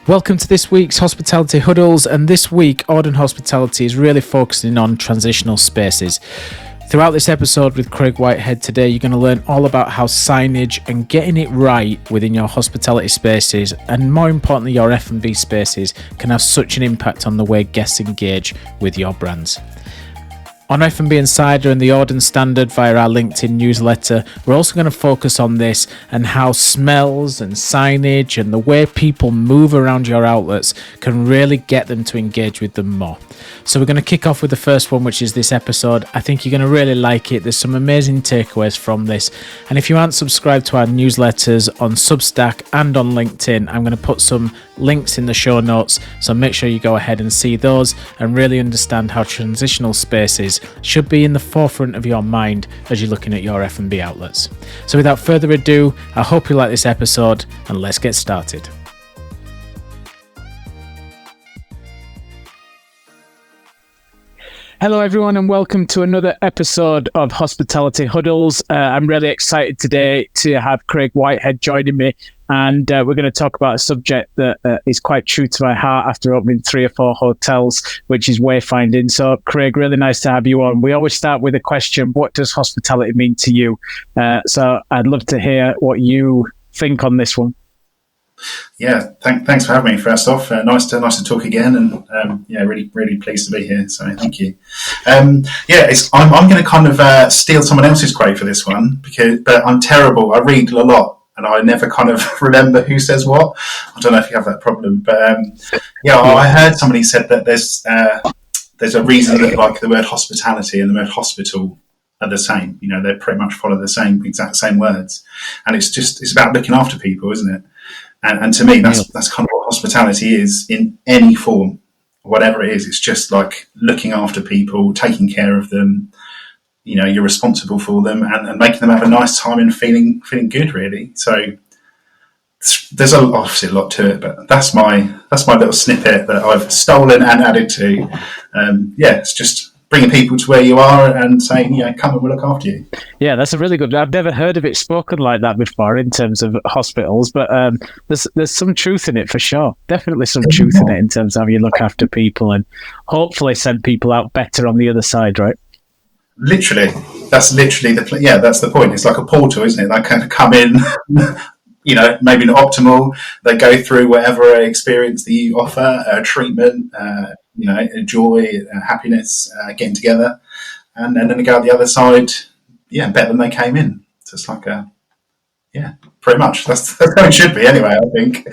Welcome to this week's Hospitality Huddles, and this week Auden Hospitality is really focusing on transitional spaces. Throughout this episode with Craig Whitehead today, you're going to learn all about how signage and getting it right within your hospitality spaces, and more importantly your F&B spaces, can have such an impact on the way guests engage with your brands. On F&B Insider and the Auden Standard via our LinkedIn newsletter, we're also going to focus on this and how smells and signage and the way people move around your outlets can really get them to engage with them more. So we're going to kick off with the first one, which is this episode. I think you're going to really like it. There's some amazing takeaways from this. And if you aren't subscribed to our newsletters on Substack and on LinkedIn, I'm going to put some links in the show notes. So make sure you go ahead and see those and really understand how transitional spaces should be in the forefront of your mind as you're looking at your F&B outlets. So without further ado, I hope you like this episode, and let's get started. Hello everyone, and welcome to another episode of Hospitality Huddles. I'm really excited today to have Craig Whitehead joining me, and we're going to talk about a subject that is quite true to my heart after opening 3 or 4 hotels, which is wayfinding. So Craig, really nice to have you on. We always start with a question: what does hospitality mean to you? So I'd love to hear what you think on this one. Yeah, thanks for having me. First off, nice to talk again, and really pleased to be here. So thank you. I'm going to kind of steal someone else's quote for this one but I'm terrible. I read a lot and I never kind of remember who says what. I don't know if you have that problem, but I heard somebody said that there's a reason that like the word hospitality and the word hospital are the same. You know, they pretty much follow the exact same words, and it's about looking after people, isn't it? And to me, that's kind of what hospitality is in any form, whatever it is. It's just like looking after people, taking care of them. You know, you're responsible for them and making them have a nice time and feeling good, really. So there's obviously a lot to it, but that's my little snippet that I've stolen and added to. It's just bringing people to where you are and saying, come and we'll look after you. Yeah, that's a really good. I've never heard of it spoken like that before in terms of hospitals, but there's some truth in it for sure. Definitely some truth in it in terms of how you look after people and hopefully send people out better on the other side, right? Literally, that's literally that's the point. It's like a portal, isn't it? They kind of come in, maybe not optimal. They go through whatever experience that you offer, treatment, joy, happiness, getting together, and then they go out the other side, better than they came in. So it's like pretty much that's how it should be anyway, I think.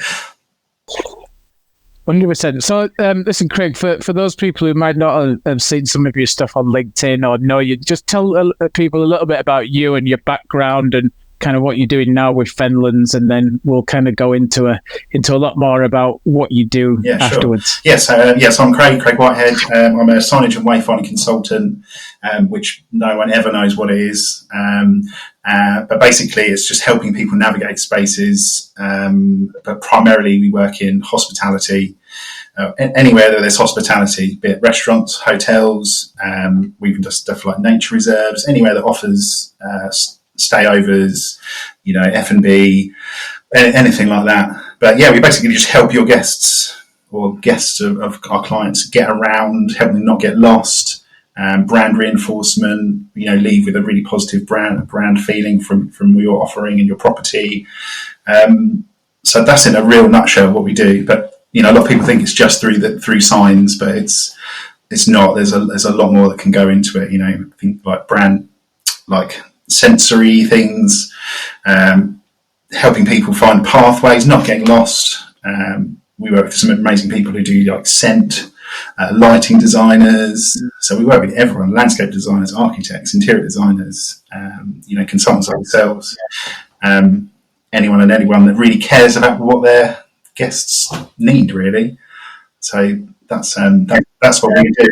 100%. So listen, Craig, for those people who might not have seen some of your stuff on LinkedIn or know you, just tell people a little bit about you and your background and kind of what you're doing now with Fenlands, and then we'll kind of go into a lot more about what you do afterwards. Sure. Yes, I'm Craig Whitehead. I'm a signage and wayfinding consultant, which no one ever knows what it is. But basically, it's just helping people navigate spaces. But primarily, we work in hospitality. Anywhere that there's hospitality, be it restaurants, hotels. We even do stuff like nature reserves. Anywhere that offers stayovers, F&B, anything like that. But we basically just help your guests or guests of our clients get around, help them not get lost, brand reinforcement, leave with a really positive brand feeling from your offering and your property. So that's in a real nutshell what we do. But a lot of people think it's just through signs, but it's not. There's a lot more that can go into it. I think like brand, like sensory things, helping people find pathways, not getting lost. We work with some amazing people who do like scent, lighting designers. So we work with everyone: landscape designers, architects, interior designers, consultants like ourselves. Anyone that really cares about what their guests need, really. So that's what we do.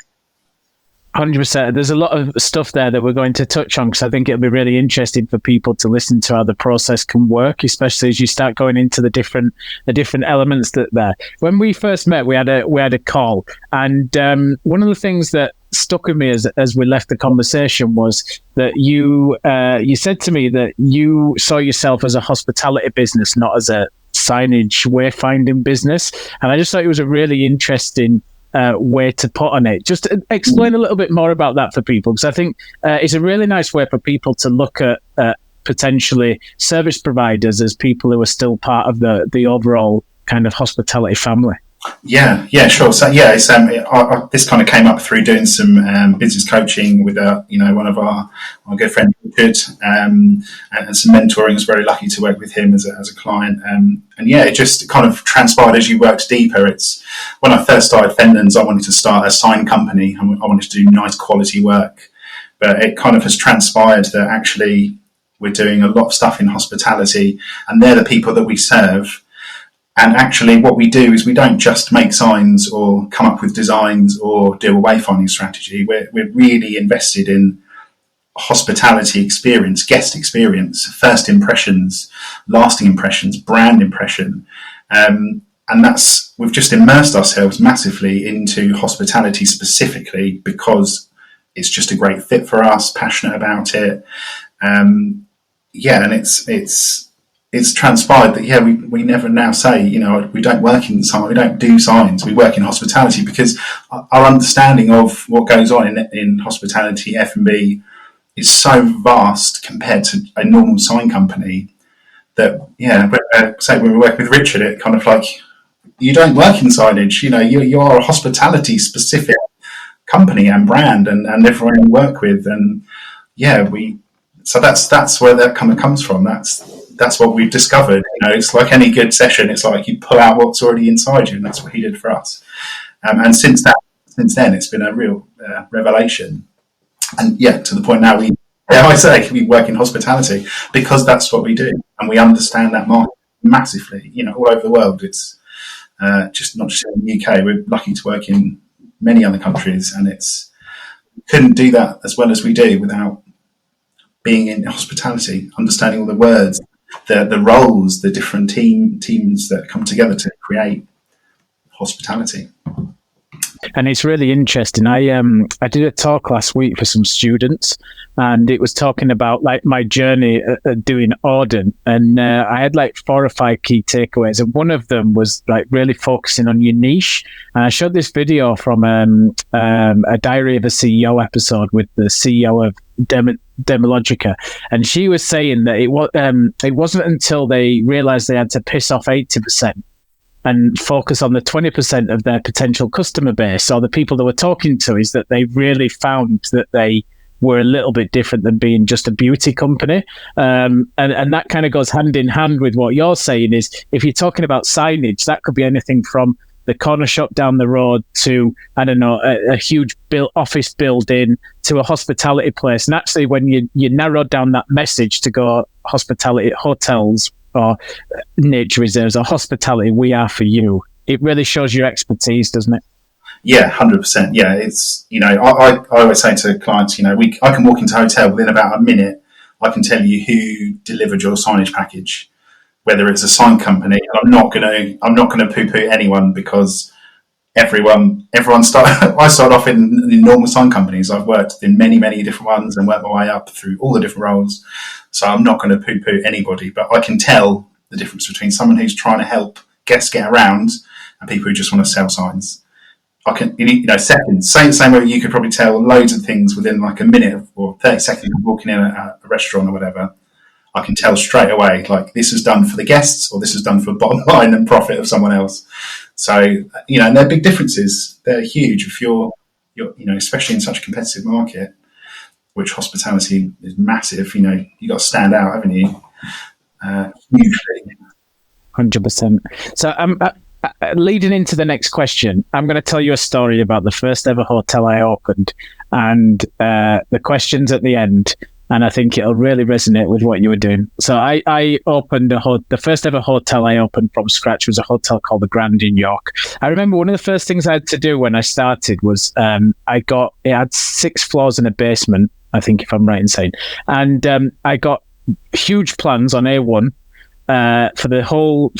100%. There's a lot of stuff there that we're going to touch on, because I think it'll be really interesting for people to listen to how the process can work, especially as you start going into the different elements that there. When we first met, we had a call, and one of the things that stuck with me as we left the conversation was that you said to me that you saw yourself as a hospitality business, not as a signage wayfinding business. And I just thought it was a really interesting way to put on it. Just explain a little bit more about that for people, because I think it's a really nice way for people to look at potentially service providers as people who are still part of the overall kind of hospitality family. Yeah, sure. So yeah, it's, this kind of came up through doing some business coaching with one of our good friends, Richard, and some mentoring. I was very lucky to work with him as a client, and yeah, it just kind of transpired as you worked deeper. It's when I first started Fenlands, I wanted to start a sign company. I wanted to do nice quality work, but it kind of has transpired that actually we're doing a lot of stuff in hospitality, and they're the people that we serve. And actually what we do is we don't just make signs or come up with designs or do a wayfinding strategy. We're really invested in hospitality experience, guest experience, first impressions, lasting impressions, brand impression. And we've just immersed ourselves massively into hospitality specifically because it's just a great fit for us, passionate about it. And it's transpired that we never now say we don't work in sign, we don't do signs, we work in hospitality, because our understanding of what goes on in hospitality F&B is so vast compared to a normal sign company that say when we work with Richard, it kind of like, you don't work in signage, you are a hospitality specific company and brand and everyone we work with, and so that's where that kind of comes from. That's what we've discovered. It's like any good session. It's like you pull out what's already inside you, and that's what he did for us. And since then, it's been a real revelation. And to the point now, we work in hospitality because that's what we do, and we understand that market massively. All over the world. It's just not just in the UK. We're lucky to work in many other countries, and couldn't do that as well as we do without being in hospitality, understanding all the words, the roles, the different teams that come together to create hospitality. And it's really interesting. I did a talk last week for some students, and it was talking about like my journey doing Auden, and I had like 4 or 5 key takeaways, and one of them was like really focusing on your niche. And I showed this video from a Diary of a CEO episode with the CEO of Demologica, and she was saying that it wasn't until they realized they had to piss off 80% and focus on the 20% of their potential customer base, or the people they were talking to, is that they really found that they were a little bit different than being just a beauty company. And that kind of goes hand in hand with what you're saying, is if you're talking about signage, that could be anything from the corner shop down the road to, I don't know, a huge office building to a hospitality place. And actually, when you narrow down that message to go hospitality, hotels, or nature reserves, or hospitality, we are for you, it really shows your expertise, doesn't it? Yeah, 100%. Yeah, it's, I always say to clients, I can walk into a hotel within about a minute. I can tell you who delivered your signage package, whether it's a sign company. And I'm not going to poo-poo anyone, because everyone I started off in normal sign companies. I've worked in many, many different ones and worked my way up through all the different roles. So I'm not going to poo-poo anybody, but I can tell the difference between someone who's trying to help guests get around and people who just want to sell signs. I can, seconds. Same way you could probably tell loads of things within like a minute or 30 seconds of walking in a restaurant or whatever. I can tell straight away, like, this is done for the guests or this is done for bottom line and profit of someone else. So, and they're big differences. They're huge if you're especially in such a competitive market, which hospitality is massive. You got to stand out, haven't you? Hugely. 100%. So leading into the next question, I'm going to tell you a story about the first ever hotel I opened, and the questions at the end, and I think it'll really resonate with what you were doing. So I opened the first ever hotel I opened from scratch was a hotel called the Grand in York. I remember one of the first things I had to do when I started was it had 6 floors and a basement, I think, if I'm right in saying, and I got huge plans on A1 for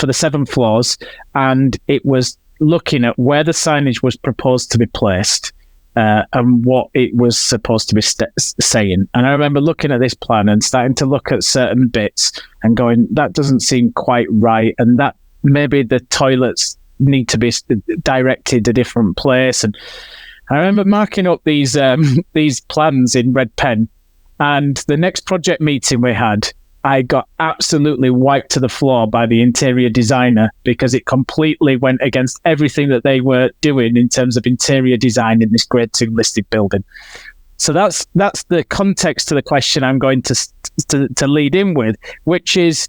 the 7 floors, and it was looking at where the signage was proposed to be placed, and what it was supposed to be saying. And I remember looking at this plan and starting to look at certain bits and going, that doesn't seem quite right, and that maybe the toilets need to be directed a different place. And I remember marking up these plans in red pen, and the next project meeting we had, I got absolutely wiped to the floor by the interior designer because it completely went against everything that they were doing in terms of interior design in this Grade 2 listed building. So that's the context to the question I'm going to lead in with, which is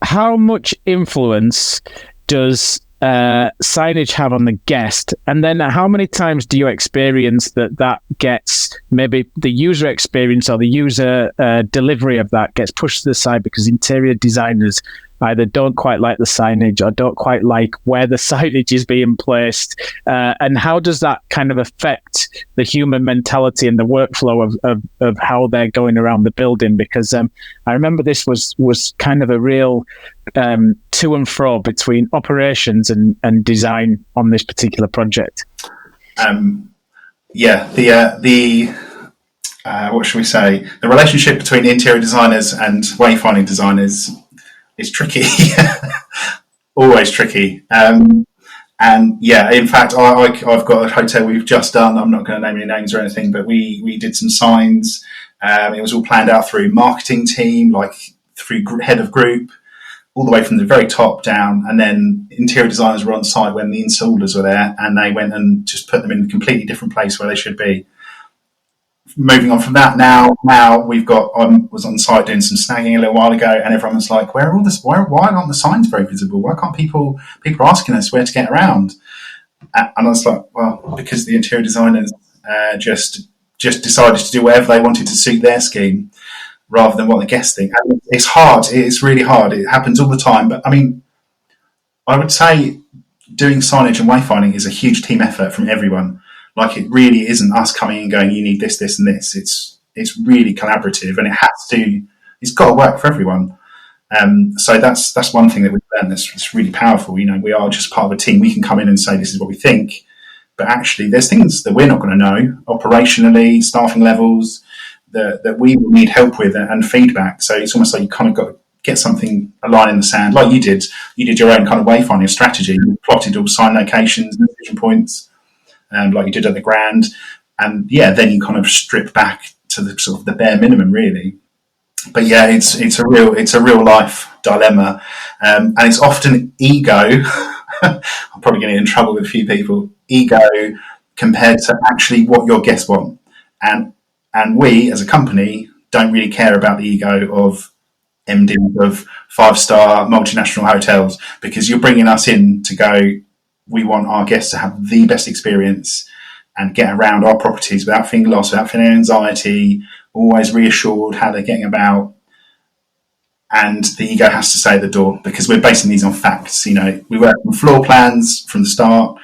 how much influence does signage have on the guest, and then how many times do you experience that gets, maybe the user experience or the user delivery of that gets pushed to the side because interior designers either don't quite like the signage or don't quite like where the signage is being placed, and how does that kind of affect the human mentality and the workflow of how they're going around the building? Because I remember this was kind of a real to and fro between operations and design on this particular project. What should we say? The relationship between interior designers and wayfinding designers is tricky. Always tricky. And yeah, in fact, I've got a hotel we've just done. I'm not going to name any names or anything, but we did some signs. It was all planned out through marketing team, like through head of group, all the way from the very top down. And then interior designers were on site when the installers were there, and they went and just put them in a completely different place where they should be. Moving on from that, now we've got. I was on site doing some snagging a little while ago, and everyone was like, "Where are all this? Why aren't the signs very visible? Why can't people are asking us where to get around?" And I was like, "Well, because the interior designers just decided to do whatever they wanted to suit their scheme, rather than what the guests think." And it's hard. It's really hard. It happens all the time. But I mean, I would say doing signage and wayfinding is a huge team effort from everyone. Like, it really isn't us coming and going, you need this, this, and this. It's really collaborative, and it's got to work for everyone. So that's one thing that we've learned that's really powerful. You know, we are just part of a team. We can come in and say, this is what we think, but actually there's things that we're not going to know operationally, staffing levels, that we will need help with and feedback. So it's almost like you kind of got to get something, a line in the sand, like you did. You did your own kind of wayfinding strategy. You plotted all sign locations, decision points, like you did at the Grand, and yeah, then you kind of strip back to the sort of the bare minimum, really. But yeah, it's a real life dilemma, and it's often ego. I'm probably going to get in trouble with a few people. Ego compared to actually what your guests want, and we as a company don't really care about the ego of MDs of 5-star multinational hotels, because you're bringing us in to go. We want our guests to have the best experience and get around our properties without feeling lost, without feeling anxiety, always reassured how they're getting about. And the ego has to stay at the door, because we're basing these on facts. You know, we work on floor plans from the start,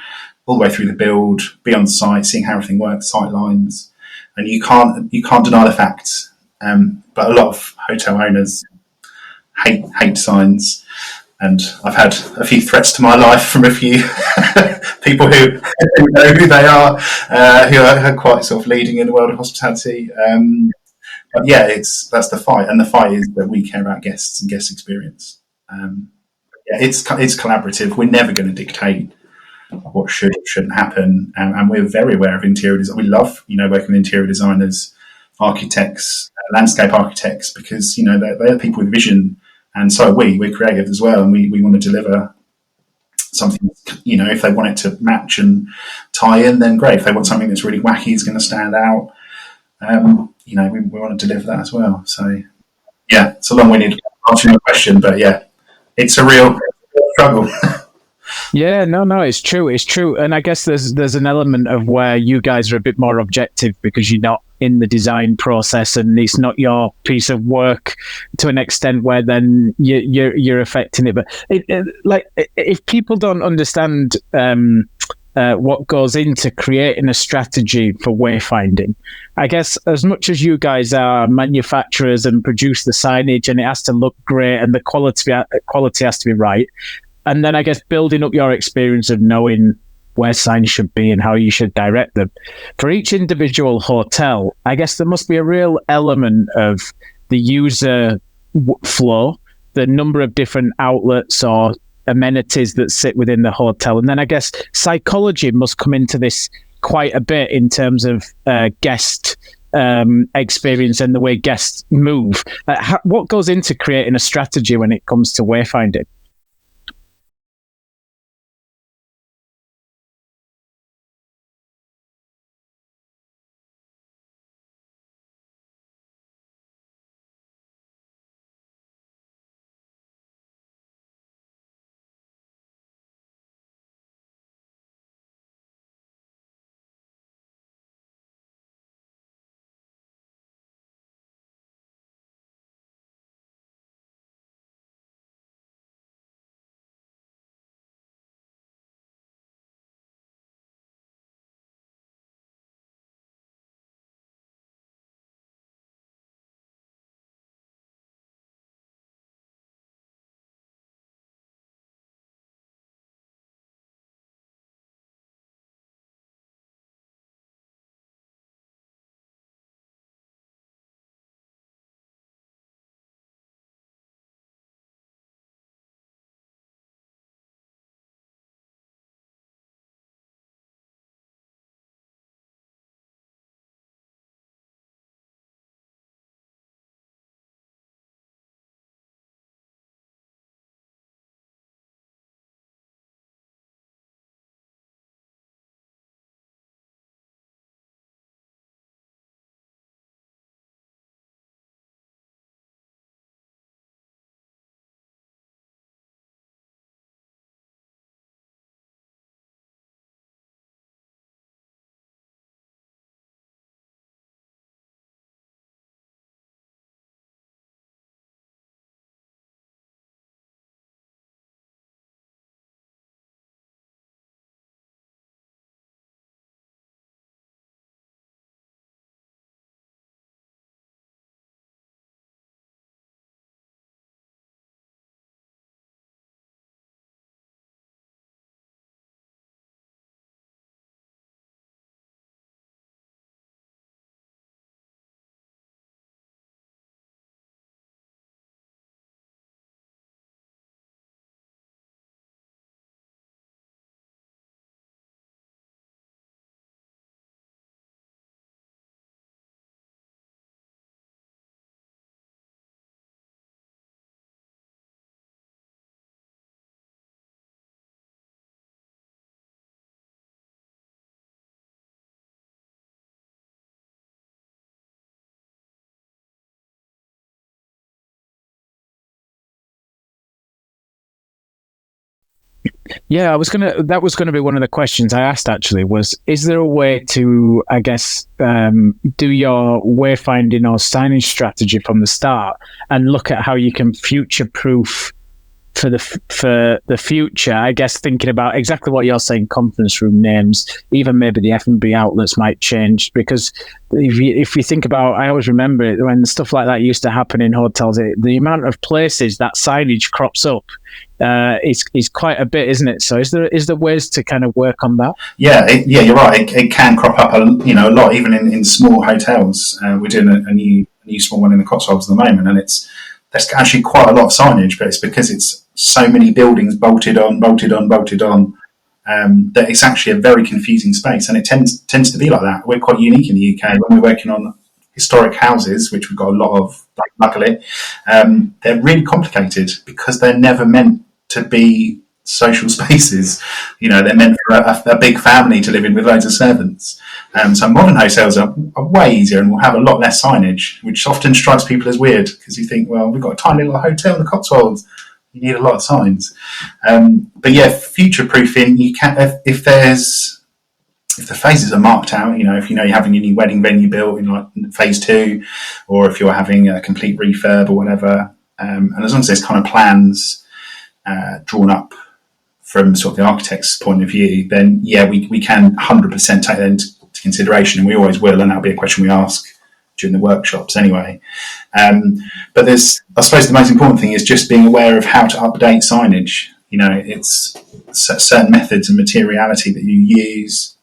all the way through the build, be on site, seeing how everything works, sight lines, and you can't deny the facts. But a lot of hotel owners hate signs. And I've had a few threats to my life from a few people who know who they are, who are quite sort of leading in the world of hospitality. But yeah, that's the fight, and the fight is that we care about guests and guest experience. Yeah, it's collaborative. We're never going to dictate what should or shouldn't happen, and we're very aware of interior design. We love, working with interior designers, architects, landscape architects, because they're people with vision. And so we're creative as well, and we want to deliver something, if they want it to match and tie in, then great. If they want something that's really wacky, is going to stand out, we want to deliver that as well. So, yeah, it's a long-winded answer to your question, but yeah, it's a real struggle. Yeah, no, it's true. It's true. And I guess there's an element of where you guys are a bit more objective, because you're not in the design process and it's not your piece of work to an extent where then you're affecting it. But if people don't understand what goes into creating a strategy for wayfinding, I guess as much as you guys are manufacturers and produce the signage and it has to look great and the quality has to be right, and then I guess building up your experience of knowing where signs should be and how you should direct them. For each individual hotel, I guess there must be a real element of the user flow, the number of different outlets or amenities that sit within the hotel. And then I guess psychology must come into this quite a bit in terms of guest experience and the way guests move. What goes into creating a strategy when it comes to wayfinding? Yeah, that was gonna be one of the questions I asked actually, was is there a way to, I guess, do your wayfinding or signage strategy from the start and look at how you can future proof for the future? I guess thinking about exactly what you're saying, conference room names, even maybe the F&B outlets might change, because if you think about, I always remember it when stuff like that used to happen in hotels, the amount of places that signage crops up is quite a bit, isn't it? So is there ways to kind of work on that? Yeah, you're right. It can crop up, a lot, even in small hotels. We're doing a new small one in the Cotswolds at the moment, and there's actually quite a lot of signage, but it's because it's so many buildings bolted on, that it's actually a very confusing space, and it tends to be like that. We're quite unique in the UK when we're working on historic houses, which we've got a lot of, luckily. They're really complicated because they're never meant to be social spaces. They're meant for a big family to live in with loads of servants. So modern hotels are way easier and will have a lot less signage, which often strikes people as weird because you think, well, we've got a tiny little hotel in the Cotswolds. You need a lot of signs. But yeah, future proofing, you can, if the phases are marked out, if you're having a new wedding venue built in like phase 2, or if you're having a complete refurb or whatever, and as long as there's kind of plans drawn up from sort of the architect's point of view, then yeah, we can 100% take that into consideration, and we always will, and that'll be a question we ask during the workshops anyway. But I suppose the most important thing is just being aware of how to update signage. it's certain methods and materiality that you use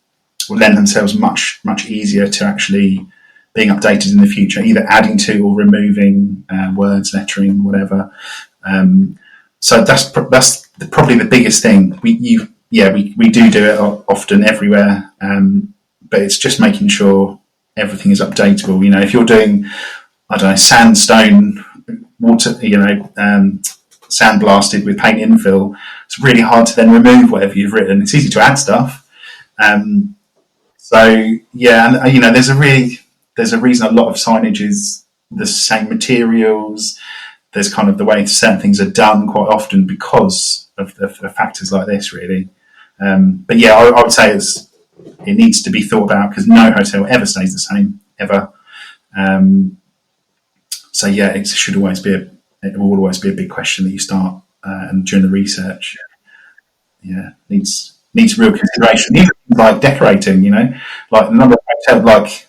will lend themselves much, much easier to actually being updated in the future, either adding to or removing words, lettering, whatever. So that's probably the biggest thing. We do it often everywhere, but it's just making sure everything is updatable. If you're doing, I don't know, sandstone water, sandblasted with paint infill, it's really hard to then remove whatever you've written. It's easy to add stuff. There's a reason a lot of signage is the same materials. There's kind of the way certain things are done quite often because of the factors like this, really. But yeah, I would say it needs to be thought about because no hotel ever stays the same, ever. So yeah, it will always be a big question that you start and during the research. Yeah, needs real consideration. Even like decorating, like the number of hotel, like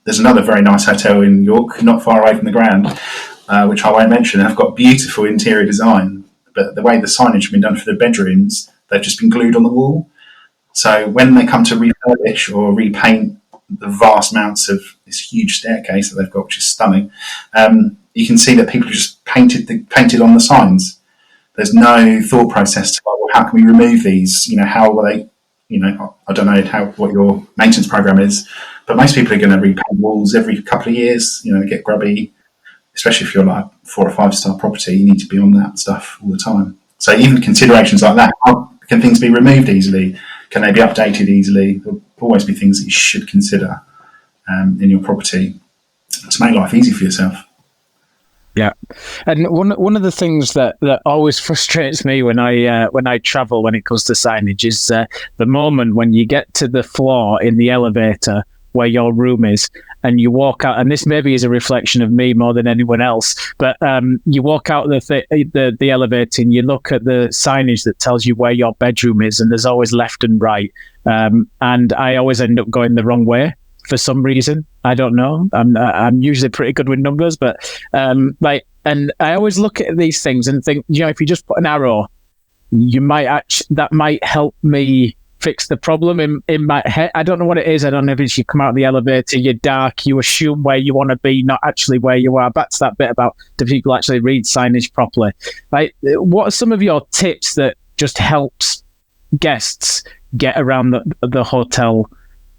there's another very nice hotel in York, not far away from the Grand, which I won't mention. They've got beautiful interior design, but the way the signage has been done for the bedrooms, they've just been glued on the wall. So when they come to refurbish or repaint the vast amounts of this huge staircase that they've got, which is stunning, you can see that people have just painted on the signs. There's no thought process to, well, how can we remove these? How will they? I don't know what your maintenance program is, but most people are going to repaint walls every couple of years. They get grubby, especially if you're like 4 or 5 star property. You need to be on that stuff all the time. So even considerations like that: how can things be removed easily? Can they be updated easily? There'll always be things that you should consider in your property to make life easy for yourself. Yeah, and one of the things that always frustrates me when I travel when it comes to signage is the moment when you get to the floor in the elevator where your room is, and you walk out. And this maybe is a reflection of me more than anyone else, but you walk out the elevator and you look at the signage that tells you where your bedroom is, and there's always left and right, and I always end up going the wrong way. For some reason, I don't know. I'm usually pretty good with numbers, but and I always look at these things and think, if you just put an arrow, that might help me fix the problem in my head. I don't know what it is. I don't know if it's you come out of the elevator, you're dark, you assume where you want to be, not actually where you are. Back to that bit about do people actually read signage properly? What are some of your tips that just helps guests get around the hotel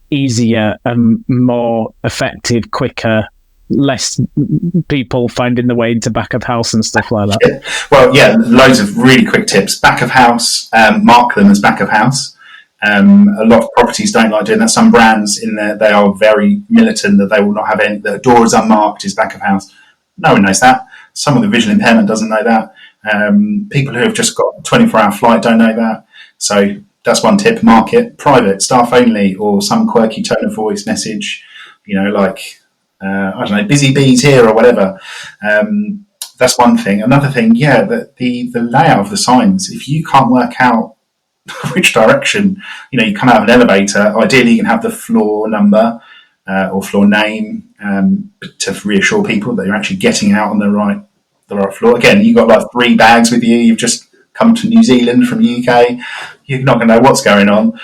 easier and more effective, quicker, less people finding the way into back of house and stuff like that? Yeah. Well, yeah, loads of really quick tips. Back of house, mark them as back of house. A lot of properties don't like doing that. Some brands in there, they are very militant that they will not have any, the door is unmarked is back of house. No one knows that. Someone with visual impairment doesn't know that. People who have just got a 24-hour flight don't know that. So that's one tip. Mark it private, staff only, or some quirky tone of voice message, like, I don't know, busy bees here or whatever. That's one thing. Another thing, the layout of the signs. If you can't work out which direction, you come out of an elevator, ideally you can have the floor number or floor name to reassure people that you're actually getting out on the right floor. Again, you've got like 3 bags with you. You've just come to New Zealand from the UK, you're not going to know what's going on.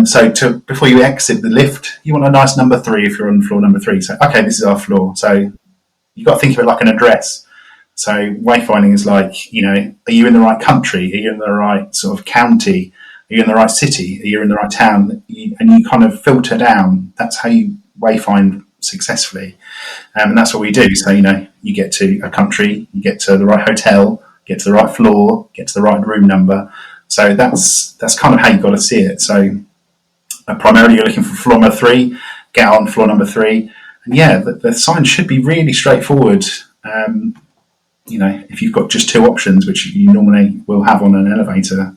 So before you exit the lift, you want a nice number 3 if you're on floor number 3. So, okay, this is our floor. So you've got to think of it like an address. So wayfinding is like, are you in the right country? Are you in the right sort of county? Are you in the right city? Are you in the right town? And you kind of filter down. That's how you wayfind successfully. And that's what we do. So, you get to a country, you get to the right hotel, get to the right floor, get to the right room number. So that's kind of how you've got to see it. So primarily you're looking for floor number 3, get on floor number 3. And yeah, the sign should be really straightforward. If you've got just 2 options, which you normally will have on an elevator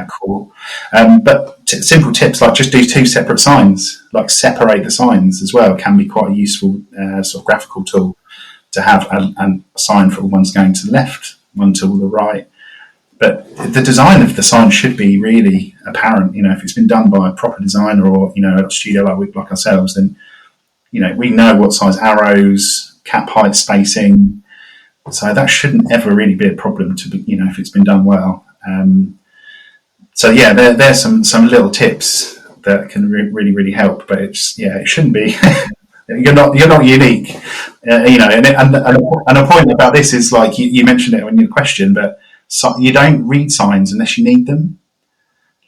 call. But simple tips like just do 2 separate signs, like separate the signs as well, can be quite a useful sort of graphical tool to have a sign for one's going to the left, one to the right. But the design of the sign should be really apparent. If it's been done by a proper designer or, a studio like ourselves, then, we know what size arrows, cap height, spacing. So that shouldn't ever really be a problem if it's been done well. So yeah, there's some little tips that can really help, but it shouldn't be. You're not unique, and a point about this is like you mentioned it in your question, but you don't read signs unless you need them.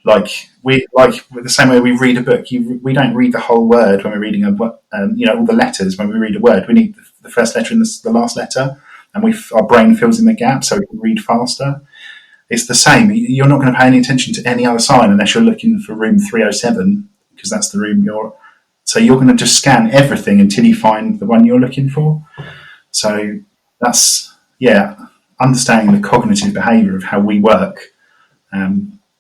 Like the same way we read a book, we don't read the whole word when we're reading all the letters. When we read a word, we need the first letter and the last letter, and our brain fills in the gap so we can read faster. It's the same. You're not going to pay any attention to any other sign unless you're looking for room 307, because that's the room so you're going to just scan everything until you find the one you're looking for. So that's, understanding the cognitive behaviour of how we work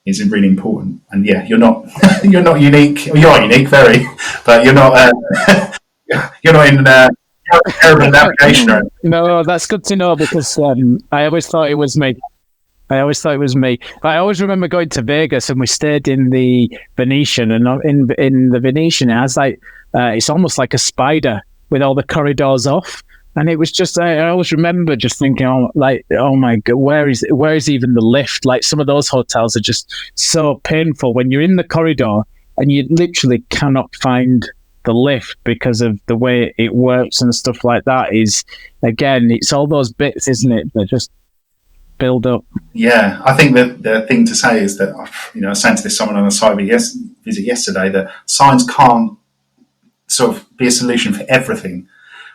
is really important. And you're not you're not unique. Well, you are unique, very, but you're not you're not in terrible navigation. No, that's good to know, because I always thought it was me. I always remember going to Vegas, and we stayed in the Venetian, and in the Venetian, it has it's almost like a spider with all the corridors off. And it was just, I always remember just thinking, oh my God, where is even the lift? Like, some of those hotels are just so painful when you're in the corridor and you literally cannot find the lift because of the way it works and stuff like that. Is, again, it's all those bits, isn't it, that just build up. Yeah, I think that the thing to say is that, I was saying to someone on a site visit yesterday, that signs can't sort of be a solution for everything.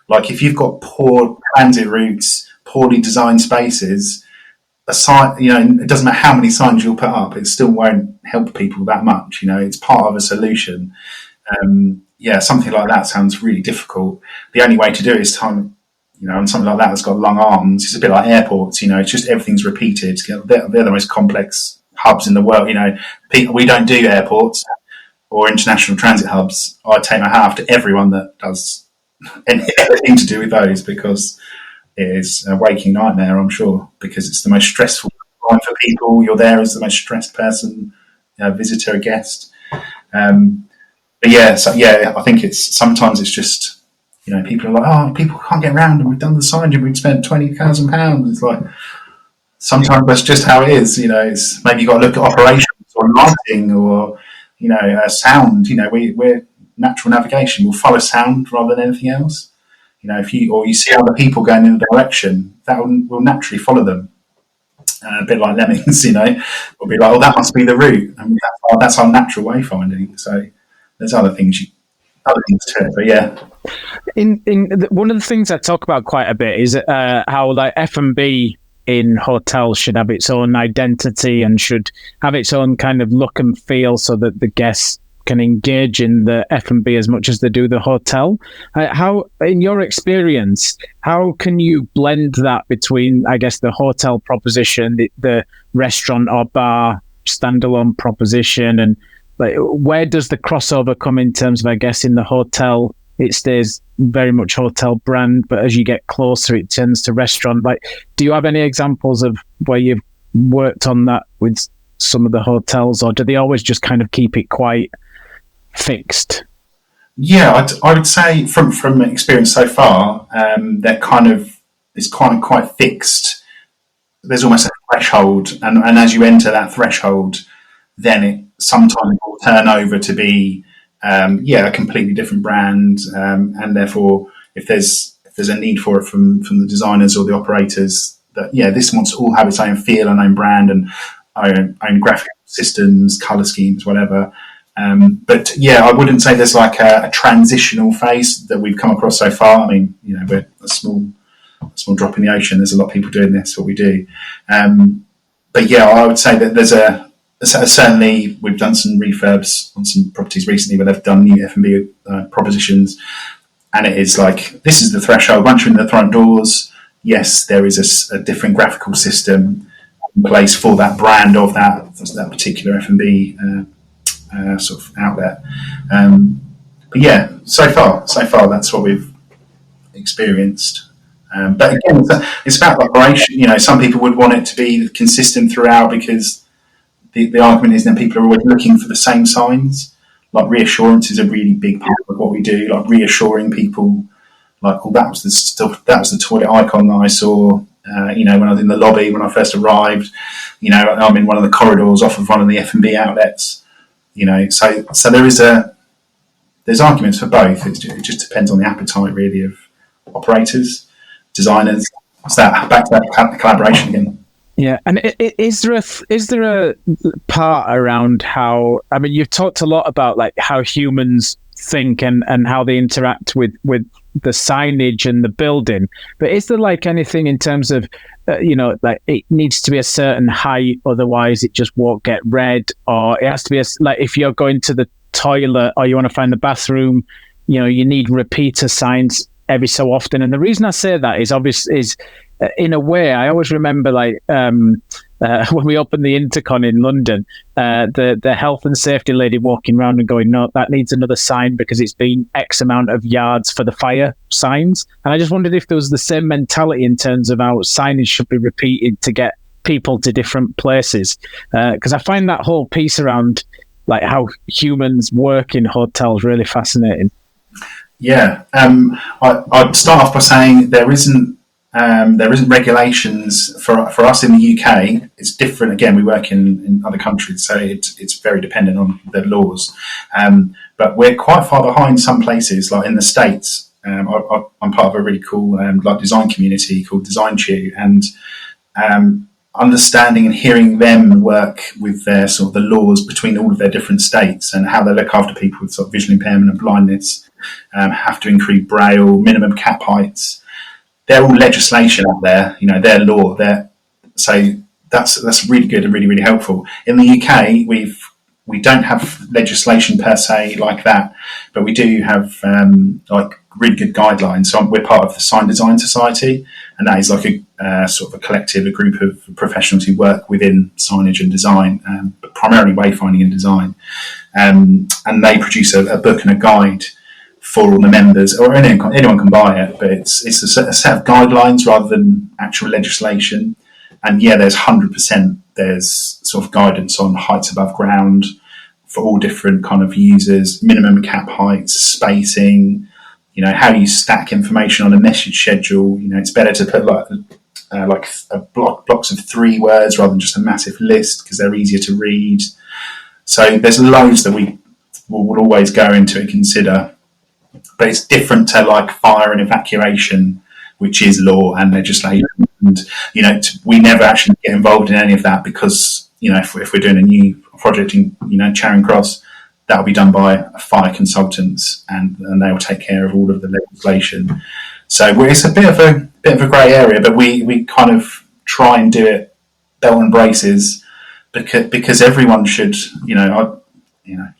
Like, if you've got poor transit routes, poorly designed spaces, a sign, it doesn't matter how many signs you'll put up, it still won't help people that much. It's part of a solution. Something like that sounds really difficult. The only way to do it is on something like that that's got long arms. It's a bit like airports. It's just everything's repeated. They're the most complex hubs in the world. We don't do airports or international transit hubs. I take my hat off to everyone that does anything to do with those, because it is a waking nightmare, I'm sure, because it's the most stressful time for people. You're there as the most stressed person, visitor, guest. But I think sometimes it's just, people are like, oh, people can't get around, and we've done the signage and we've spent £20,000. It's like, sometimes that's just how it is. It's maybe you've got to look at operations or lighting or, sound. We're natural navigation. We'll follow sound rather than anything else. If you see other people going in a direction, that will naturally follow them. A bit like lemmings, we'll be like, oh, that must be the route, and that's our natural wayfinding. So there's other things to it, but yeah. One of the things I talk about quite a bit is how like F&B in hotels should have its own identity and should have its own kind of look and feel, so that the guests can engage in the F&B as much as they do the hotel. How, in your experience, how can you blend that between, I guess, the hotel proposition, the restaurant or bar standalone proposition, and like, where does the crossover come in terms of, I guess, in the hotel, it stays very much hotel brand, but as you get closer, it turns to restaurant. Like, do you have any examples of where you've worked on that with some of the hotels, or do they always just kind of keep it quite fixed? Yeah, I would say from experience so far, they're it's quite fixed. There's almost a threshold, and as you enter that threshold, then it sometimes will turn over to be a completely different brand, and therefore if there's a need for it from the designers or the operators, that this wants to all have its own feel and own brand and own graphic systems, color schemes, whatever. But I wouldn't say there's like a transitional phase that we've come across so far. I mean, we're a small drop in the ocean. There's a lot of people doing this, what we do. But I would say that there's certainly we've done some refurbs on some properties recently where they've done new F&B propositions, and it is like, this is the threshold. Once you're in the front doors, yes, there is a different graphical system in place for that brand of that particular F&B sort of outlet. But so far that's what we've experienced. But again, it's about operation. Some people would want it to be consistent throughout, because the argument is then people are always looking for the same signs. Like, reassurance is a really big part of what we do. Like, reassuring people, like, oh, that was the toilet icon that I saw When I was in the lobby when I first arrived, I'm in one of the corridors off of one of the F&B outlets. So there's arguments for both. It just depends on the appetite really of operators, designers. So back to that collaboration again. Yeah, and is there a part around how, I mean, you've talked a lot about like how humans think and how they interact with the signage and the building, but is there like anything in terms of like it needs to be a certain height, otherwise it just won't get read, or it has to be like if you're going to the toilet or you want to find the bathroom, you need repeater signs every so often. And the reason I say that is in a way, I always remember like when we opened the Intercon in London, the health and safety lady walking around and going, no, that needs another sign because it's been X amount of yards for the fire signs. And I just wondered if there was the same mentality in terms of how signage should be repeated to get people to different places. Because I find that whole piece around like how humans work in hotels really fascinating. Yeah, I'd start off by saying there isn't regulations for us in the UK. It's different. Again, we work in other countries, so it's very dependent on the laws. But we're quite far behind some places, like in the States. I'm part of a really cool like design community called Design Chew, and understanding and hearing them work with their sort of the laws between all of their different states and how they look after people with sort of visual impairment and blindness, have to include braille, minimum cap heights. They're all legislation out there, their law. So that's really good and really, really helpful. In the UK, we don't have legislation per se like that, but we do have like really good guidelines. So we're part of the Sign Design Society, and that is like a sort of a collective, a group of professionals who work within signage and design, but primarily wayfinding and design. And they produce a book and a guide for all the members, or anyone can buy it, but it's a set of guidelines rather than actual legislation. And yeah, there's 100%, there's sort of guidance on heights above ground for all different kind of users, minimum cap heights, spacing, how you stack information on a message schedule. It's better to put like blocks of 3 words rather than just a massive list because they're easier to read. So there's loads that we will always go into and consider. But it's different to like fire and evacuation, which is law and legislation. And, we never actually get involved in any of that because, if we're doing a new project in, Charing Cross, that'll be done by fire consultants and they will take care of all of the legislation. So it's a bit of a grey area, but we kind of try and do it belt and braces because everyone should, I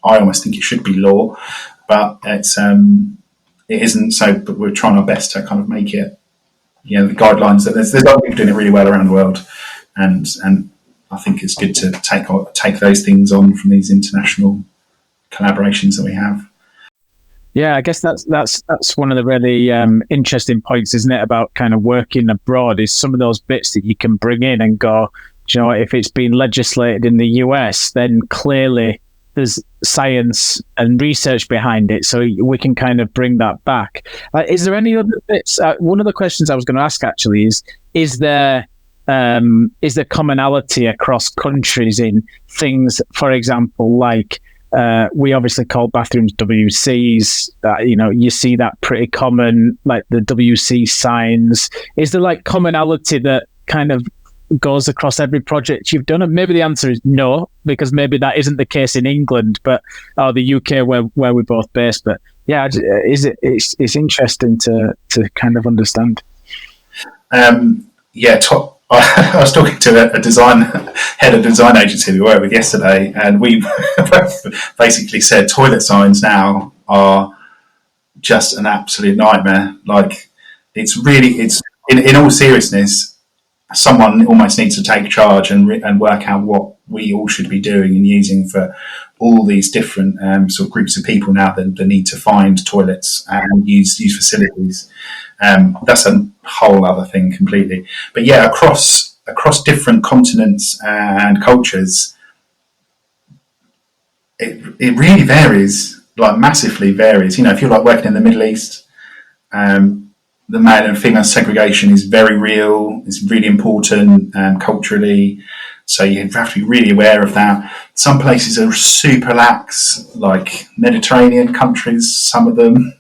almost think it should be law, but it isn't. So, but we're trying our best to kind of make it, the guidelines that there's other people doing it really well around the world, and I think it's good to take those things on from these international collaborations that we have. Yeah, I guess that's one of the really interesting points, isn't it, about kind of working abroad, is some of those bits that you can bring in and go, if it's been legislated in the US, then clearly there's science and research behind it, so we can kind of bring that back. Is there any other bits? One of the questions I was going to ask actually is there commonality across countries in things, for example, like we obviously call bathrooms WCs. You see that pretty common, like the WC signs. Is there like commonality that kind of goes across every project you've done? And maybe the answer is no, because maybe that isn't the case in England, or the UK where we're both based. But yeah, it's interesting to kind of understand. I was talking to a head of design agency we worked with yesterday, and we basically said toilet signs now are just an absolute nightmare. Like it's in all seriousness, someone almost needs to take charge and work out what we all should be doing and using for all these different sort of groups of people now that need to find toilets and use facilities. That's a whole other thing completely. But yeah, across different continents and cultures, it really varies, like massively varies. If you're like working in the Middle East, the male and female segregation is very real. It's really important culturally. So you have to be really aware of that. Some places are super lax, like Mediterranean countries, some of them.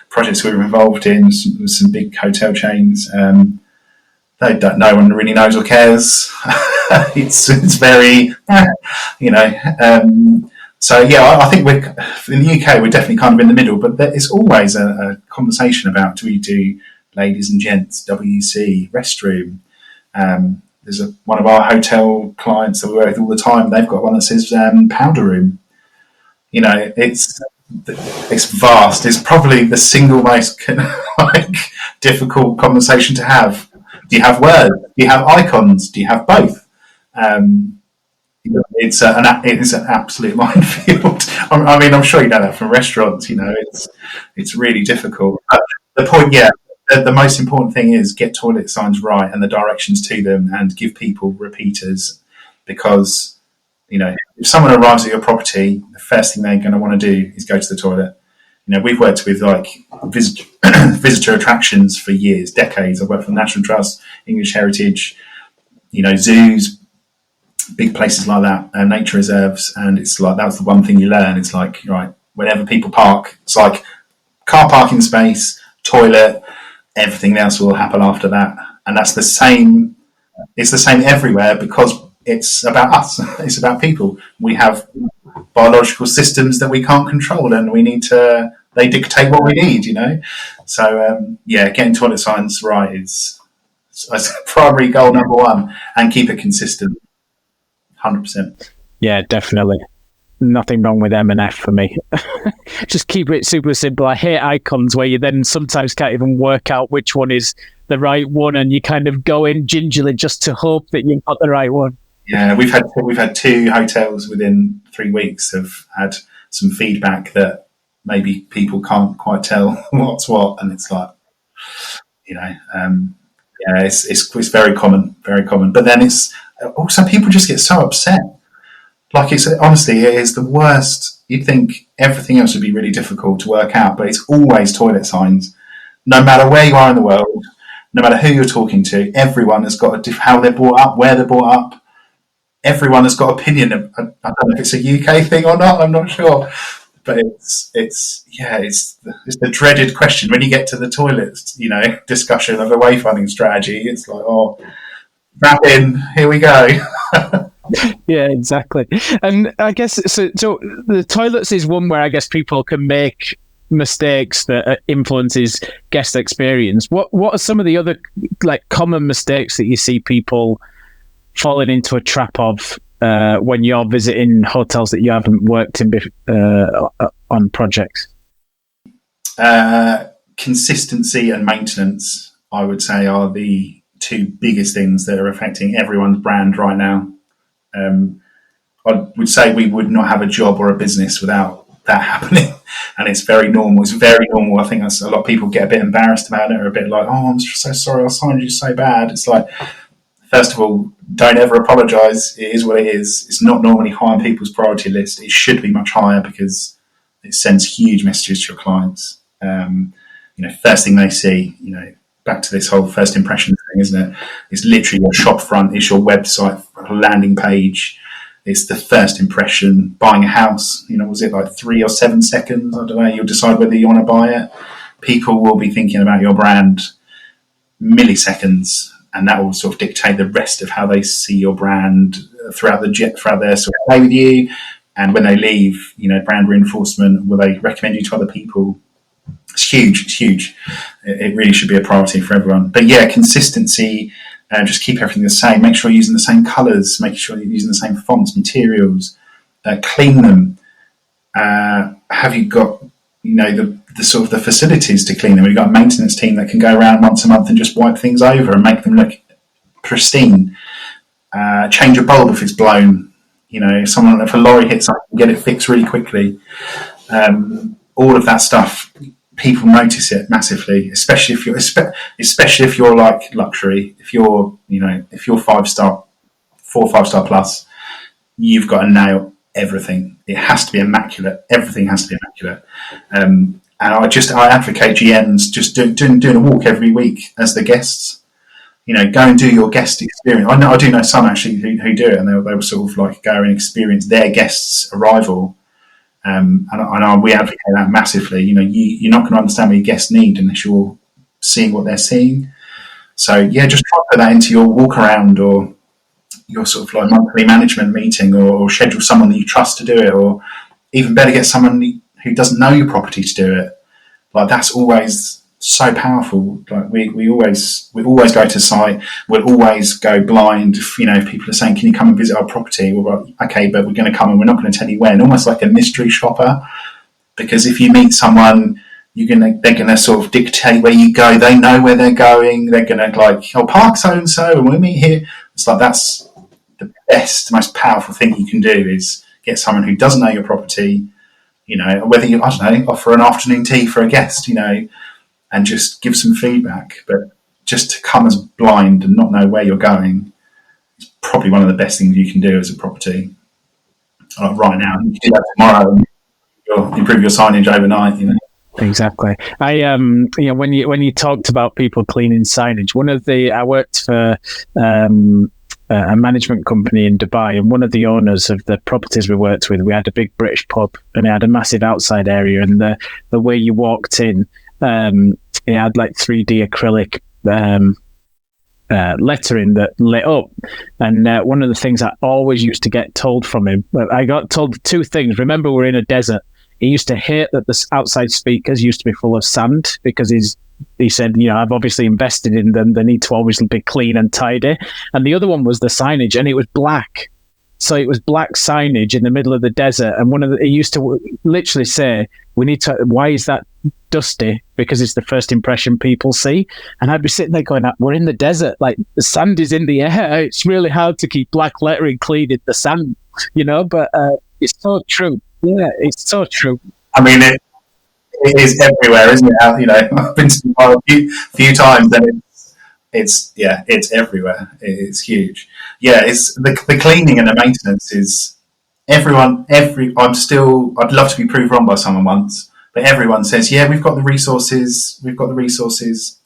Projects we were involved in, some big hotel chains. They don't. No one really knows or cares. It's very, you know. So yeah, I think we're in the UK. We're definitely kind of in the middle, but there is always a conversation about, do we do ladies and gents, WC, restroom? There's one of our hotel clients that we work with all the time. They've got one that says powder room. You know, it's vast. It's probably the single most difficult conversation to have. Do you have words? Do you have icons? Do you have both? Um, it's an absolute minefield. I mean, I'm sure you know that from restaurants. You know, it's really difficult. But the point, yeah, the most important thing is get toilet signs right and the directions to them, and give people repeaters, because you know, if someone arrives at your property, the first thing they're going to want to do is go to the toilet. You know, we've worked with like visitor attractions for years, decades. I've worked for the National Trust, English Heritage, you know, zoos, big places like that, nature reserves, and it's like that's the one thing you learn. It's like, right, whenever people park, it's like car parking space, toilet, everything else will happen after that, and that's the same. It's the same everywhere, because it's about us. It's about people. We have biological systems that we can't control, and we need to. They dictate what we need, you know. So yeah, getting toilet signs right is primary goal number one, and keep it consistent. 100%. Yeah, definitely. Nothing wrong with M&F for me. Just keep it super simple. I hate icons where you then sometimes can't even work out which one is the right one, and you kind of go in gingerly just to hope that you've got the right one. Yeah, we've had 2 hotels within 3 weeks have had some feedback that maybe people can't quite tell what's what, and it's like, you know, yeah, it's very common, very common. But then it's also, people just get so upset. Like, it's honestly, it is the worst. You'd think everything else would be really difficult to work out, but it's always toilet signs. No matter where you are in the world, no matter who you're talking to, everyone has got how they're brought up, where they're brought up. Everyone has got opinion. I don't know if it's a UK thing or not. I'm not sure, but it's the dreaded question when you get to the toilets. You know, discussion of a wayfinding strategy. It's like, oh, wrap in. Here we go. Yeah, exactly. And I guess so the toilets is one where I guess people can make mistakes that influences guest experience. What are some of the other like common mistakes that you see people falling into a trap of when you're visiting hotels that you haven't worked in on projects? Consistency and maintenance, I would say, are the 2 biggest things that are affecting everyone's brand right now. I would say we would not have a job or a business without that happening, and it's very normal. It's very normal. I think that's a lot of people get a bit embarrassed about it, or a bit like, "Oh, I'm so sorry, I signed you so bad." It's like, first of all, don't ever apologise. It is what it is. It's not normally high on people's priority list. It should be much higher, because it sends huge messages to your clients. You know, first thing they see, you know, back to this whole first impression thing, isn't it? It's literally your shop front, it's your website landing page, it's the first impression. Buying a house, you know, was it like 3 or 7 seconds? I don't know. You'll decide whether you want to buy it. People will be thinking about your brand milliseconds, and that will sort of dictate the rest of how they see your brand throughout their sort of play with you. And when they leave, you know, brand reinforcement, will they recommend you to other people? It's huge. It's huge. It really should be a priority for everyone. But yeah, consistency, just keep everything the same. Make sure you're using the same colours, making sure you're using the same fonts, materials, clean them. Have you got, you know, the sort of the facilities to clean them? We've got a maintenance team that can go around once a month and just wipe things over and make them look pristine. Change a bulb if it's blown. You know, if a lorry hits something, get it fixed really quickly. All of that stuff, people notice it massively, especially if you're like luxury. If you're 5-star, 4-5-star plus, you've got to nail everything. It has to be immaculate. Everything has to be immaculate. And I advocate GMs just doing a walk every week as the guests. Go and do your guest experience. I do know some actually who do it, and they will sort of like go and experience their guests' arrival. We advocate that massively. You're not going to understand what your guests need unless you're seeing what they're seeing. So yeah, just try to put that into your walk around or your sort of like monthly management meeting, or schedule someone that you trust to do it, or even better, get someone who doesn't know your property to do it. Like, that's always so powerful. Like we always go to site. We'll always go blind. If people are saying, "Can you come and visit our property?" We're like, "Okay, but we're going to come and we're not going to tell you when." Almost like a mystery shopper, because if you meet someone, they're gonna sort of dictate where you go. They know where they're going. They're gonna like, "Oh, park so and so, and we'll meet here." It's like, that's the best, most powerful thing you can do, is get someone who doesn't know your property. Whether you, I don't know, offer an afternoon tea for a guest, and just give some feedback. But just to come as blind and not know where you're going is probably one of the best things you can do as a property. Like right now, you can do that tomorrow, and you'll improve your signage overnight. Exactly. When you talked about people cleaning signage, I worked for a management company in Dubai, and one of the owners of the properties we worked with, we had a big British pub, and it had a massive outside area, and the way you walked in, it had like 3D acrylic lettering that lit up. And one of the things I always used to get told from him, I got told two things. Remember, we're in a desert. He used to hate that the outside speakers used to be full of sand, because he said, I've obviously invested in them. They need to always be clean and tidy. And the other one was the signage, and it was black. So it was black signage in the middle of the desert. And he used to literally say, why is that dusty? Because it's the first impression people see. And I'd be sitting there going, we're in the desert. Like, the sand is in the air. It's really hard to keep black lettering clean in the sand, but it's so true. Yeah, it's so true. I mean, it is everywhere, isn't it? I've been to Dubai a few times, and it's everywhere. It's huge. Yeah, it's the cleaning and the maintenance is I'd love to be proved wrong by someone once, but everyone says, yeah, we've got the resources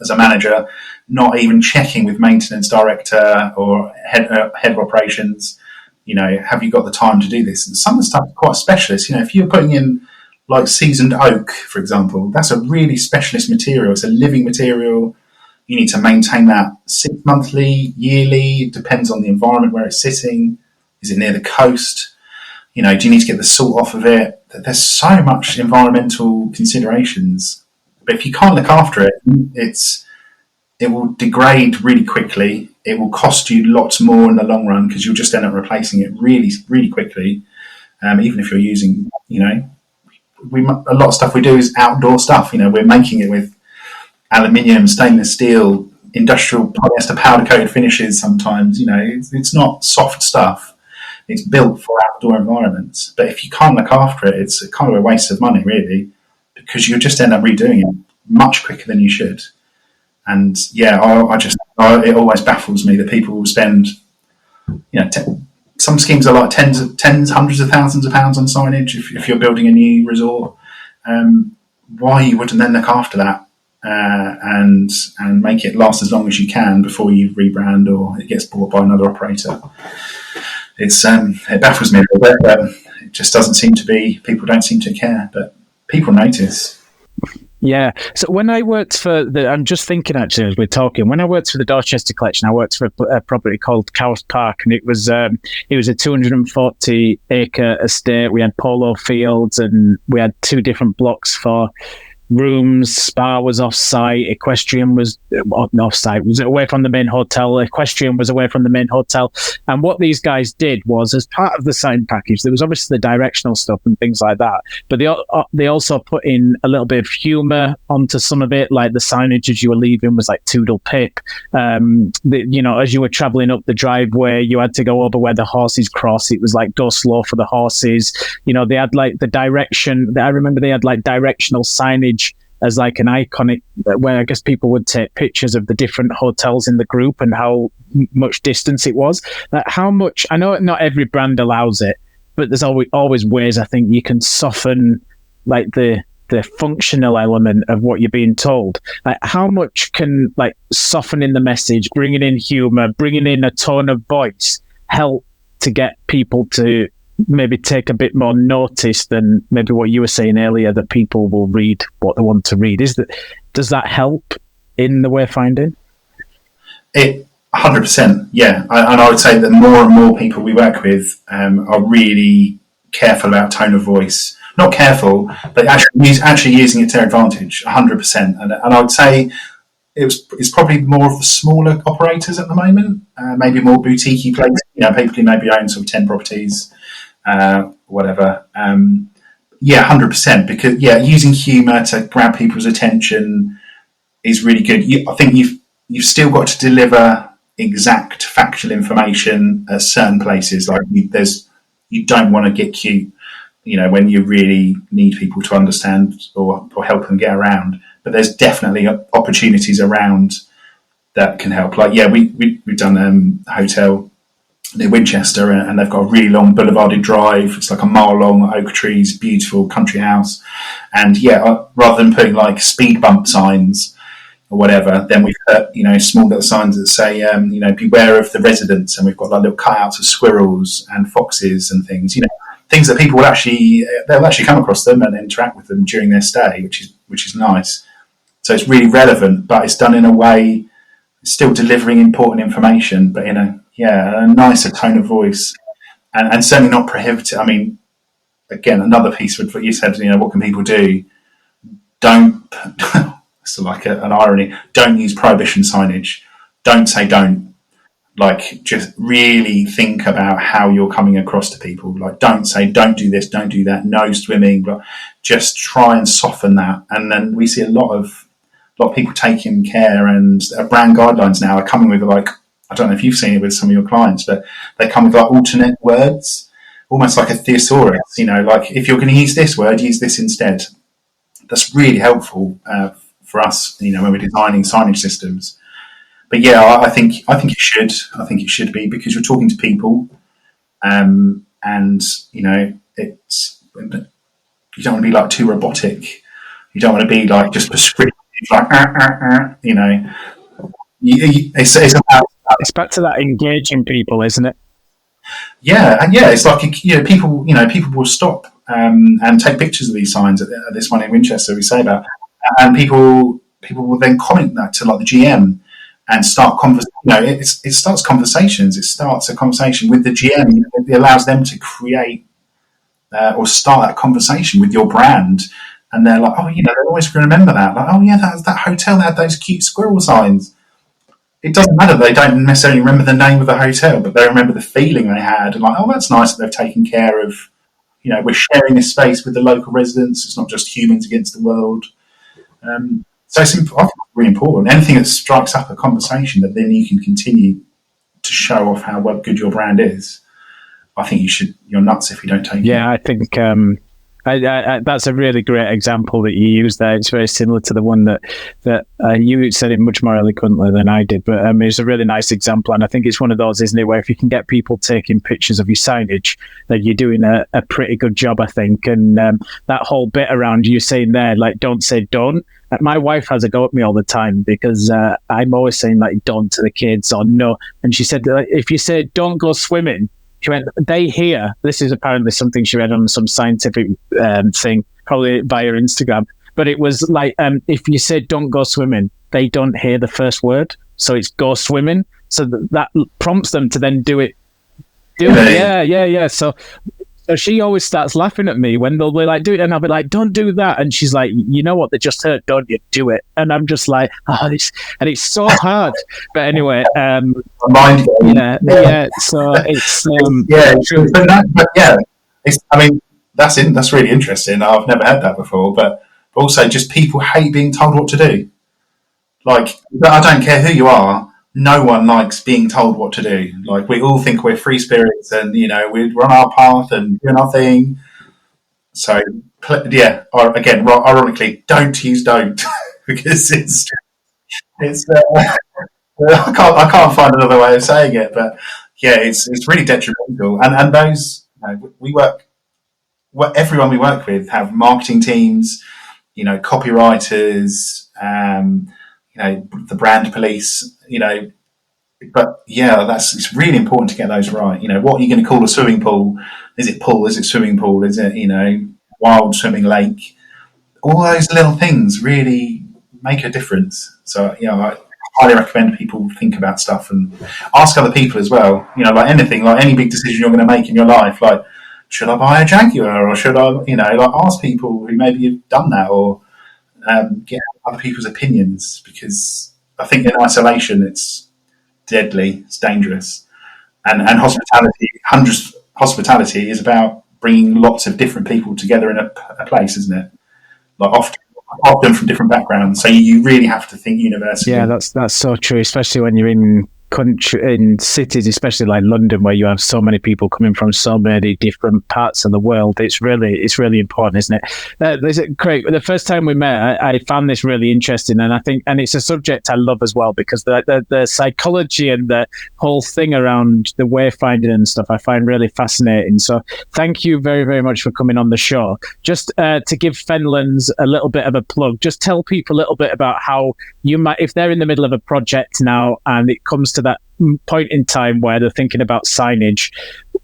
as a manager, not even checking with maintenance director or head of operations. Have you got the time to do this? And some of the stuff is quite specialist. If you're putting in like seasoned oak, for example, that's a really specialist material. It's a living material. You need to maintain that 6 monthly, yearly. It depends on the environment where it's sitting. Is it near the coast? Do you need to get the salt off of it? There's so much environmental considerations. But if you can't look after it, it will degrade really quickly. It will cost you lots more in the long run, because you'll just end up replacing it really, really quickly. Even if you're using, a lot of stuff we do is outdoor stuff. We're making it with aluminium, stainless steel, industrial polyester powder coated finishes. Sometimes, it's not soft stuff. It's built for outdoor environments. But if you can't look after it, it's kind of a waste of money, really, because you'll just end up redoing it much quicker than you should. And yeah, it always baffles me that people will spend, some schemes are like tens, hundreds of thousands of pounds on signage if you're building a new resort. Why you wouldn't then look after that and make it last as long as you can before you rebrand or it gets bought by another operator? It baffles me a little bit, but it just doesn't seem to be. People don't seem to care, but people notice. Yeah. So when I worked I'm just thinking actually as we're talking, when I worked for the Dorchester Collection, I worked for a property called Cowes Park, and it was a 240 acre estate. We had polo fields, and we had 2 different blocks for rooms. Spa was off-site, equestrian was off-site, was away from the main hotel, equestrian was away from the main hotel. And what these guys did was, as part of the sign package, there was obviously the directional stuff and things like that, but they also put in a little bit of humour onto some of it, like the signage as you were leaving was like Toodle Pip. As you were travelling up the driveway, you had to go over where the horses cross. It was like, go slow for the horses. They had like the direction. I remember they had like directional signage as like an iconic, where I guess people would take pictures of the different hotels in the group and how much distance it was. How much, I know not every brand allows it, but there's always ways I think you can soften like the the functional element of what you're being told. Like, how much can like softening the message, bringing in humor, bringing in a tone of voice help to get people to maybe take a bit more notice than maybe what you were saying earlier, that people will read what they want to read? Does that help in the wayfinding? It 100%, yeah. And I would say that more and more people we work with are really careful about tone of voice. Not careful, but actually using it to their advantage, 100%. And I would say it's probably more of the smaller operators at the moment, maybe more boutique places. People who maybe own sort of 10 properties, whatever. 100%. Because using humour to grab people's attention is really good. I think you've still got to deliver exact factual information at certain places. Like you don't want to get cute, when you really need people to understand or help them get around. But there's definitely opportunities around that can help. Like, we've done a hotel near Winchester, and they've got a really long boulevarded drive. It's like a mile long, oak trees, beautiful country house. And rather than putting like speed bump signs or whatever, then we've put, small little signs that say, beware of the residents. And we've got like little cutouts of squirrels and foxes and things, things that people they'll actually come across them and interact with them during their stay, which is nice. So it's really relevant, but it's done in a way, still delivering important information, but in a nicer tone of voice, and certainly not prohibitive. I mean, again, another piece of what you said, what can people do? Don't, it's like an irony, don't use prohibition signage. Don't say don't. Like, just really think about how you're coming across to people. Like, don't say, don't do this, don't do that, no swimming, but just try and soften that. And then we see a lot of people taking care, and brand guidelines now are coming with, like, I don't know if you've seen it with some of your clients, but they come with like alternate words, almost like a thesaurus, like if you're going to use this word, use this instead. That's really helpful for us, when we're designing signage systems. But I think it should. I think it should be, because you're talking to people, and it's, you don't want to be like too robotic. You don't want to be like just prescriptive, like It's about. It's back to that engaging people, isn't it? It's like people will stop and take pictures of these signs at this one in Winchester we say about, and people will then comment that to like the GM and start it starts conversations. It starts a conversation with the GM. It allows them to create or start that conversation with your brand, and they're like, they're always going to remember that. Like, that hotel that had those cute squirrel signs. It doesn't matter. They don't necessarily remember the name of the hotel, but they remember the feeling they had. And like, that's nice that they've taken care of, we're sharing this space with the local residents. It's not just humans against the world. So I think it's really important. Anything that strikes up a conversation that then you can continue to show off how good your brand is. I think you're nuts if you don't take it. Yeah, I think I, that's a really great example that you used there. It's very similar to the one that you said it much more eloquently than I did, but it's a really nice example, and I think it's one of those, isn't it, where if you can get people taking pictures of your signage, then you're doing a pretty good job, I think. And that whole bit around you saying there, like, don't say don't. My wife has a go at me all the time because I'm always saying like don't to the kids or no, and she said if you say don't go swimming, she went, they hear, this is apparently something she read on some scientific thing, probably via Instagram, but it was like, if you say don't go swimming, they don't hear the first word, so it's go swimming, so that prompts them to then do it. Yeah. So she always starts laughing at me when they'll be like, do it, and I'll be like, don't do that, and she's like, you know what they just heard, don't you? Do it. And I'm just like, it's so hard. But anyway, mind game. Yeah. So it's that's really interesting. I've never had that before, but also just people hate being told what to do. Like, I don't care who you are. No one likes being told what to do. Like, we all think we're free spirits and, we're on our path and doing our thing. So, again, ironically, don't use don't because I can't find another way of saying it, but it's really detrimental. And those, everyone we work with have marketing teams, copywriters, the brand police, but yeah, it's really important to get those right. What are you going to call a swimming pool? Is it pool? Is it swimming pool? Is it, wild swimming lake? All those little things really make a difference. So, I highly recommend people think about stuff and ask other people as well. Like anything, like any big decision you're going to make in your life, like, should I buy a Jaguar, or should I, ask people who maybe have done that, or get other people's opinions, because I think in isolation it's deadly, it's dangerous. And hospitality is about bringing lots of different people together in a place, isn't it? Like often from different backgrounds. So you really have to think universally. Yeah, that's so true, especially when you're in cities, especially like London, where you have so many people coming from so many different parts of the world. It's really important, isn't it? Craig, the first time we met, I found this really interesting, and I think, and it's a subject I love as well, because the psychology and the whole thing around the wayfinding and stuff I find really fascinating. So thank you very, very much for coming on the show. Just to give Fenlands a little bit of a plug, just tell people a little bit about how you might, if they're in the middle of a project now and it comes to that point in time where they're thinking about signage,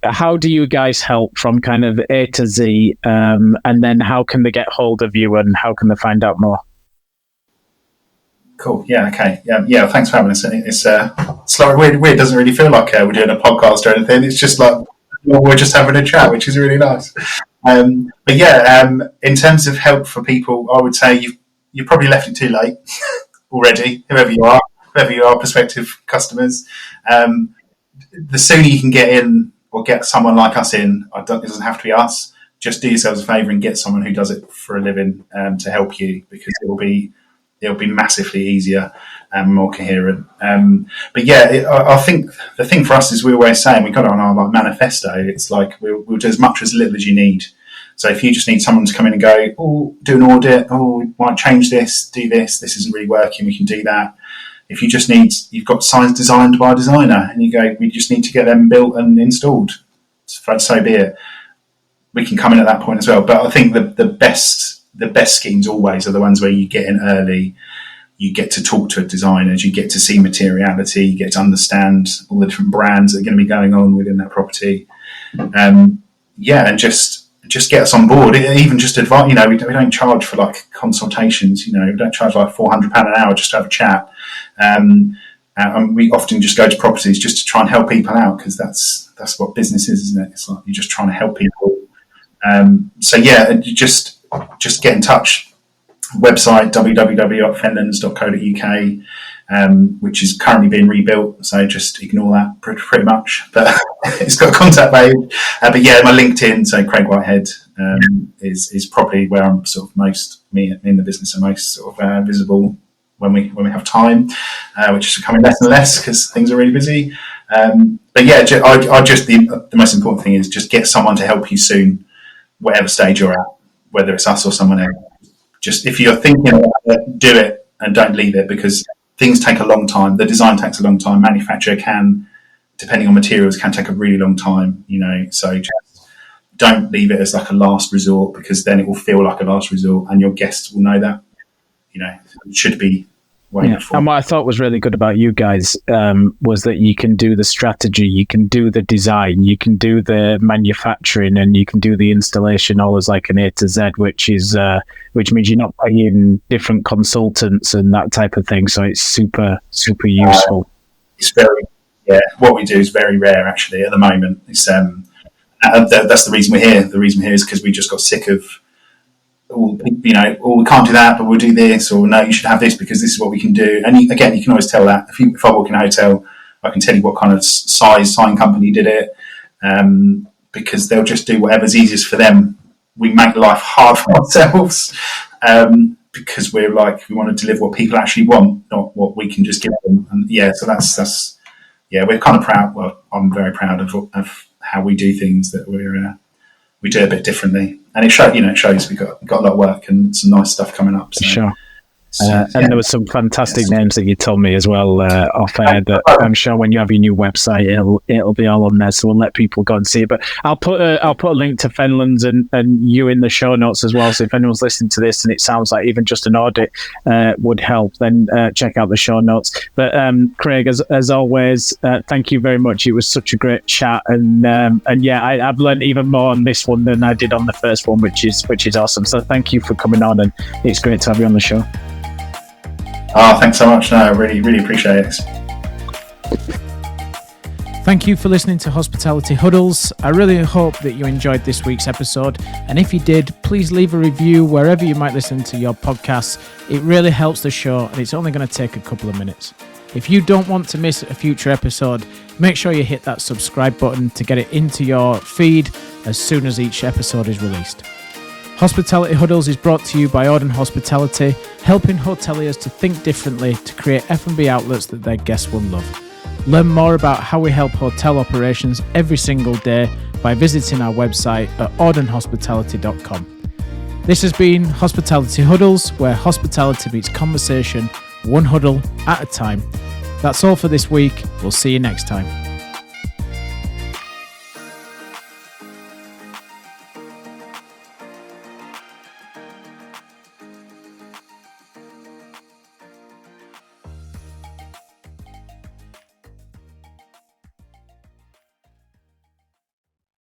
how do you guys help from kind of A to Z, and then how can they get hold of you and how can they find out more? Cool. Yeah. Okay. Yeah. Thanks for having us. It's like weird. It doesn't really feel like we're doing a podcast or anything. It's just like we're just having a chat, which is really nice. But yeah, in terms of help for people, I would say you've probably left it too late already. Whoever you are, prospective customers, the sooner you can get in or get someone like us in, it doesn't have to be us. Just do yourselves a favour and get someone who does it for a living to help you, because it'll be massively easier and more coherent. But yeah, I think the thing for us is we always say, and we got it on our manifesto, it's like we'll do as much or as little as you need. So if you just need someone to come in and go, do an audit, we might change this, do this isn't really working, we can do that. If you just you've got signs designed by a designer and you go, we just need to get them built and installed, so be it. We can come in at that point as well. But I think the best schemes always are the ones where you get in early, you get to talk to designers, you get to see materiality, you get to understand all the different brands that are going to be going on within that property. And just get us on board. Even just advice, we don't charge for like consultations, we don't charge like £400 an hour just to have a chat. And we often just go to properties just to try and help people out, because that's what business is, isn't it? It's like you're just trying to help people. So yeah, just get in touch. Website www.fenlands.co.uk, which is currently being rebuilt, so just ignore that pretty much. But it's got a contact page. But yeah, my LinkedIn, so Craig Whitehead, is probably where I'm sort of me in the business are most sort of visible when we have time, which is becoming less and less because things are really busy. But yeah, the most important thing is just get someone to help you soon, whatever stage you're at, whether it's us or someone else. Just if you're thinking about it, do it and don't leave it, because things take a long time. The design takes a long time. Manufacture can, depending on materials, can take a really long time, so just don't leave it as like a last resort, because then it will feel like a last resort and your guests will know that, it should be Yeah. And what I thought was really good about you guys was that you can do the strategy, you can do the design, you can do the manufacturing, and you can do the installation all as like an A to Z, which means you're not paying different consultants and that type of thing. So it's super, super useful. It's what we do is very rare actually at the moment. It's that's the reason we're here. The reason we're here is because we just got sick of, we can't do that, but we'll do this, or no, you should have this because this is what we can do. And again, you can always tell that. If I walk in a hotel, I can tell you what kind of size sign company did it, because they'll just do whatever's easiest for them. We make life hard for ourselves because we want to deliver what people actually want, not what we can just give them. And so that's we're kind of proud. Well, I'm very proud of how we do things, that we do a bit differently, and it shows we've got a lot of work and some nice stuff coming up. So sure. And there were some fantastic names that you told me as well off air that I'm sure when you have your new website, it'll be all on there. So we'll let people go and see it. But I'll put a link to Fenlands and you in the show notes as well. So if anyone's listening to this and it sounds like even just an audit would help, then check out the show notes. But Craig, as always, thank you very much. It was such a great chat, and yeah, I've learned even more on this one than I did on the first one, which is awesome. So thank you for coming on, and it's great to have you on the show. Oh, thanks so much. No, I really appreciate it. Thank you for listening to Hospitality Huddles. I really hope that you enjoyed this week's episode. And if you did, please leave a review wherever you might listen to your podcasts. It really helps the show, and it's only going to take a couple of minutes. If you don't want to miss a future episode, make sure you hit that subscribe button to get it into your feed as soon as each episode is released. Hospitality Huddles is brought to you by Auden Hospitality, helping hoteliers to think differently to create F&B outlets that their guests will love. Learn more about how we help hotel operations every single day by visiting our website at audenhospitality.com. This has been Hospitality Huddles, where hospitality meets conversation, one huddle at a time. That's all for this week. We'll see you next time.